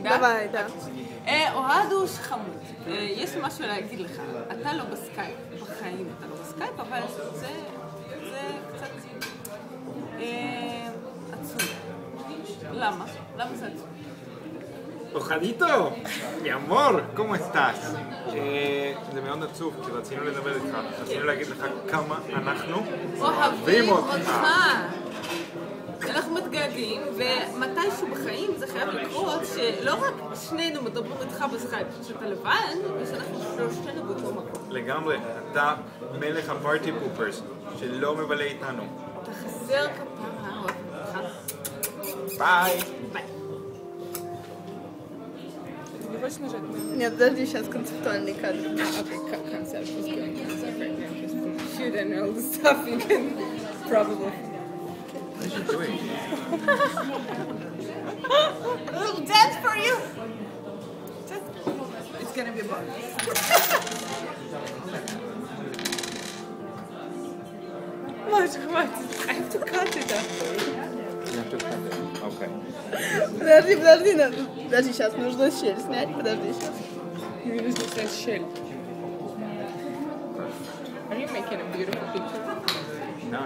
Давай, да. אוהד הוא חמוד. יש לי משהו להגיד לך. אתה לא בסקייפ, בחיים אתה לא בסקייפ, אבל זה קצת עצוב. למה? למה זה עצוב? Ojadito, mi amor, ¿cómo estás? זה מאוד עצוב, כי רצינו לדבר איתך, רצינו להגיד לך כמה אנחנו אוהבים אותך. אנחנו מתגעגעים, ומתישהו בחיים זה חייב לקרות שלא רק שנינו מדברים איתך בסקייפ, שאתה לבד, ושאנחנו שלושתנו באותו מקום. לגמרי, אתה מלך הפארטי פופרס, שלא מבלה איתנו. אתה חסר כפרה, אוהב אותך. ביי! ביי. Нет, подожди, сейчас концептуальный кадр. Okay, concept. Just kidding. Concept right now. Just shoot and all the stuff you can probably. What are you doing? A little dance for you. It's gonna be a bug. Хватит. I have to cut it after. Okay. Подожди, сейчас нужно щель снять, подожди, сейчас. Мне нужно снять щель. Are you making a beautiful picture?